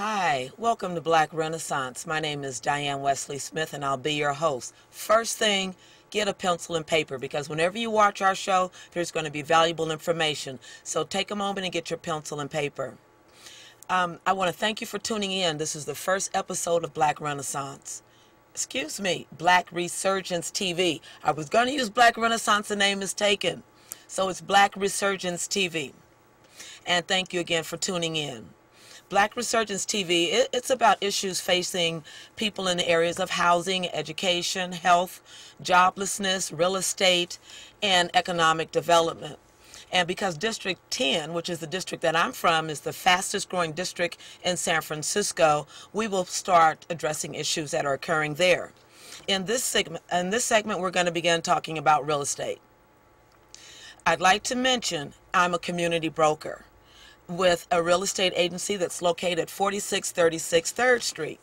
Hi, welcome to Black Renaissance. My name is Diane Wesley-Smith and I'll be your host. First thing, get a pencil and paper because whenever you watch our show, there's going to be valuable information. So take a moment and get your pencil and paper. I want to thank you for tuning in. This is the first episode of Black Renaissance. Excuse me, Black Resurgence TV. I was going to use Black Renaissance, the name is taken. So it's Black Resurgence TV. And thank you again for tuning in. Black Resurgence TV, it's about issues facing people in the areas of housing, education, health, joblessness, real estate, and economic development. And because District 10, which is the district that I'm from, is the fastest growing district in San Francisco, we will start addressing issues that are occurring there. In this segment, we're going to begin talking about real estate. I'd like to mention I'm a community broker with a real estate agency that's located at 4636 3rd Street.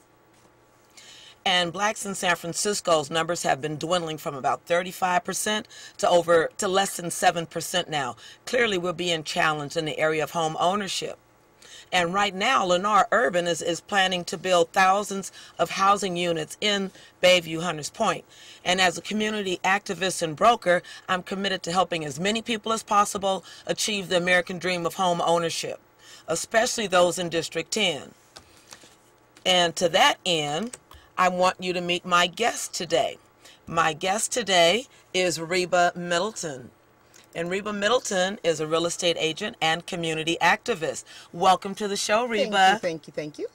And blacks in San Francisco's numbers have been dwindling from about 35% to less than 7% now. Clearly, we're being challenged in the area of home ownership. And right now, Lennar Urban is planning to build thousands of housing units in Bayview, Hunters Point. And as a community activist and broker, I'm committed to helping as many people as possible achieve the American dream of home ownership, especially those in District 10. And to that end, I want you to meet my guest today. My guest today is Rebba Middleton. And Rebba Middleton is a real estate agent and community activist. Welcome to the show, Rebba. Thank you.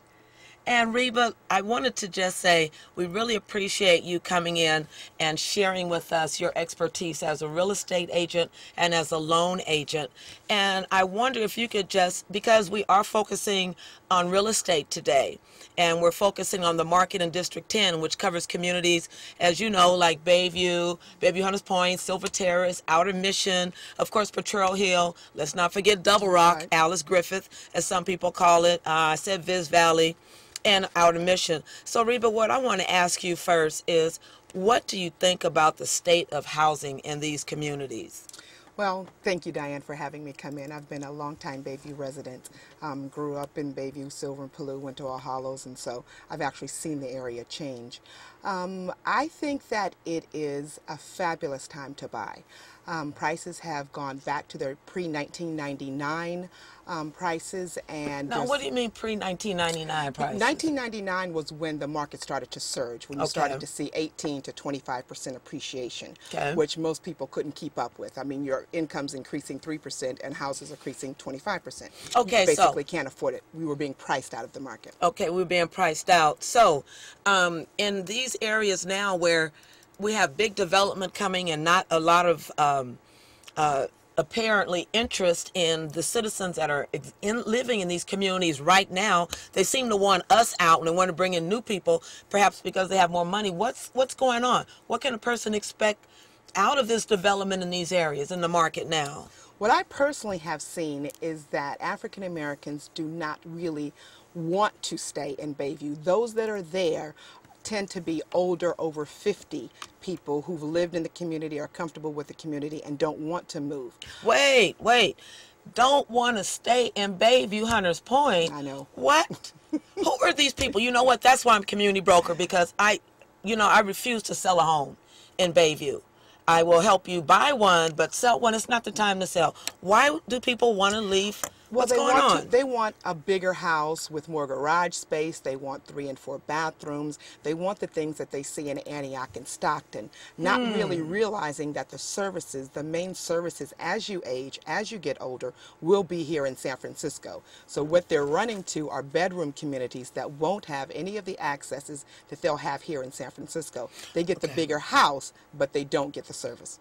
And Rebba, I wanted to just say we really appreciate you coming in and sharing with us your expertise as a real estate agent and as a loan agent. And I wonder if you could just, because we are focusing on real estate today, and we're focusing on the market in District 10, which covers communities, as you know, like Bayview, Hunters Point, Silver Terrace, Outer Mission, of course, Potrero Hill. Let's not forget Double Rock, right. Alice Griffith, as some people call it. I said Viz Valley, and Outer Mission. So, Rebba, what I want to ask you first is, what do you think about the state of housing in these communities? Well, thank you, Diane, for having me come in. I've been a longtime Bayview resident. Grew up in Bayview, Silver and Paloux, went to All Hallows, and so I've actually seen the area change. I think that it is a fabulous time to buy. Prices have gone back to their pre-1999 prices. And now, what do you mean pre-1999 prices? 1999 was when the market started to surge, when you started to see 18 to 25% appreciation, which most people couldn't keep up with. I mean, your income's increasing 3% and houses are increasing 25%. Okay, you basically can't afford it. We were being priced out of the market. Okay, we were being priced out. So, in these areas now where we have big development coming and not a lot of apparently interest in the citizens that are living in these communities right now. They seem to want us out and they want to bring in new people, perhaps because they have more money. What's going on? What can a person expect out of this development in these areas in the market now? What I personally have seen is that African Americans do not really want to stay in Bayview. Those that are there tend to be older, over 50 people who've lived in the community, are comfortable with the community, and don't want to move. Wait. Don't want to stay in Bayview, Hunters Point? I know. What? Who are these people? You know what? That's why I'm a community broker, because I refuse to sell a home in Bayview. I will help you buy one, but sell one, it's not the time to sell. Why do people want to leave? What's going on? They want a bigger house with more garage space. They want 3 and 4 bathrooms. They want the things that they see in Antioch and Stockton, not really realizing that the services, the main services as you age, as you get older, will be here in San Francisco. So what they're running to are bedroom communities that won't have any of the accesses that they'll have here in San Francisco. They get the bigger house, but they don't get the service.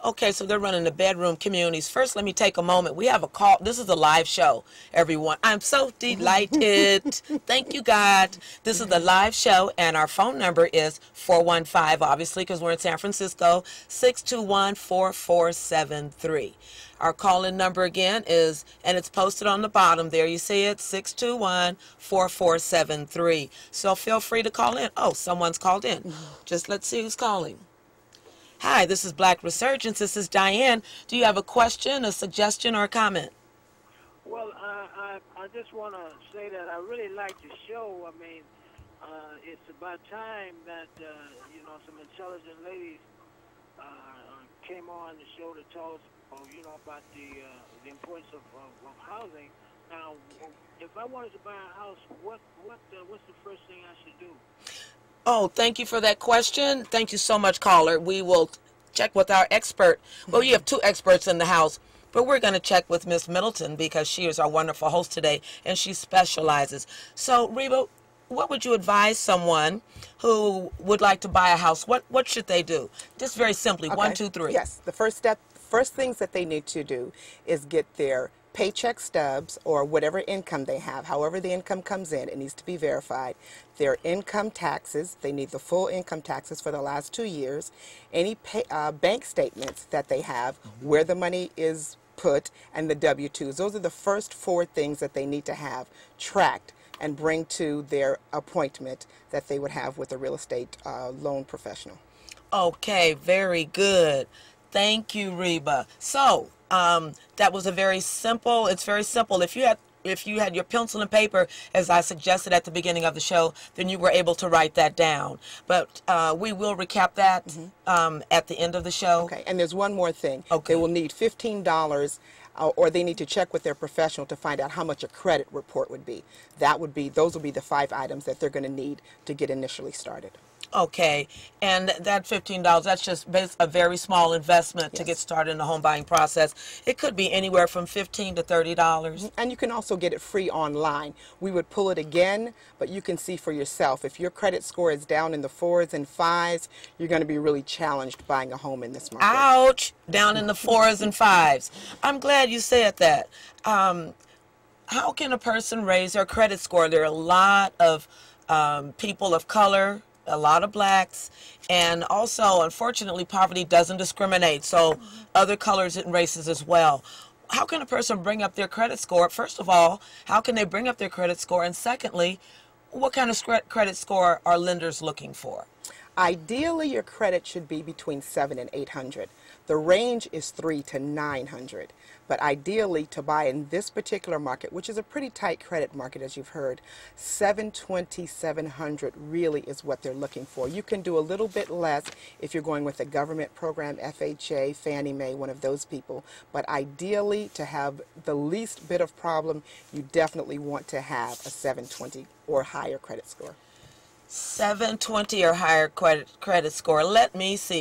Okay, so they're running the bedroom communities. First, let me take a moment. We have a call. This is a live show, everyone. I'm so delighted. Thank you, God. This is the live show, and our phone number is 415, obviously, because we're in San Francisco, 621-4473. Our call-in number again is, and it's posted on the bottom there. You see it, 621-4473. So feel free to call in. Oh, someone's called in. Just let's see who's calling. Hi, this is Black Resurgence. This is Diane. Do you have a question, a suggestion, or a comment? Well, I I just want to say that I really like the show. I mean, it's about time that, you know, some intelligent ladies came on the show to tell us, you know, about the importance of housing. Now, if I wanted to buy a house, what's the first thing I should do? Oh, thank you for that question. Thank you so much, caller. We will check with our expert. Well, you have two experts in the house, but we're going to check with Miss Middleton because she is our wonderful host today, and she specializes. So, Rebba, what would you advise someone who would like to buy a house? What should they do? Just very simply, Okay. 1, 2, 3. Yes, the first things that they need to do is get their paycheck stubs or whatever income they have, however the income comes in, it needs to be verified. Their income taxes, they need the full income taxes for the last 2 years. Any bank statements that they have, where the money is put, and the W-2s. Those are the first 4 things that they need to have tracked and bring to their appointment that they would have with a real estate loan professional. Okay, very good. Thank you, Rebba. So, that was it's very simple. If you had your pencil and paper, as I suggested at the beginning of the show, then you were able to write that down. But we will recap that at the end of the show. Okay, and there's one more thing. Okay. They will need $15 or they need to check with their professional to find out how much a credit report would be. Those will be the 5 items that they're going to need to get initially started. Okay, and that $15, that's just a very small investment to get started in the home buying process. It could be anywhere from $15 to $30. And you can also get it free online. We would pull it again, but you can see for yourself. If your credit score is down in the 4s and 5s, you're going to be really challenged buying a home in this market. Ouch! Down in the 4s and 5s. I'm glad you said that. How can a person raise their credit score? There are a lot of people of color, a lot of blacks, and also, unfortunately, poverty doesn't discriminate, so other colors and races as well. How can a person bring up their credit score? First of all, how can they bring up their credit score? And secondly, what kind of credit score are lenders looking for? Ideally, your credit should be between 700 and 800. The range is 300 to 900. But ideally, to buy in this particular market, which is a pretty tight credit market, as you've heard, 720, 700 really is what they're looking for. You can do a little bit less if you're going with a government program, FHA, Fannie Mae, one of those people. But ideally, to have the least bit of problem, you definitely want to have a 720 or higher credit score. 720 or higher credit score. Let me see.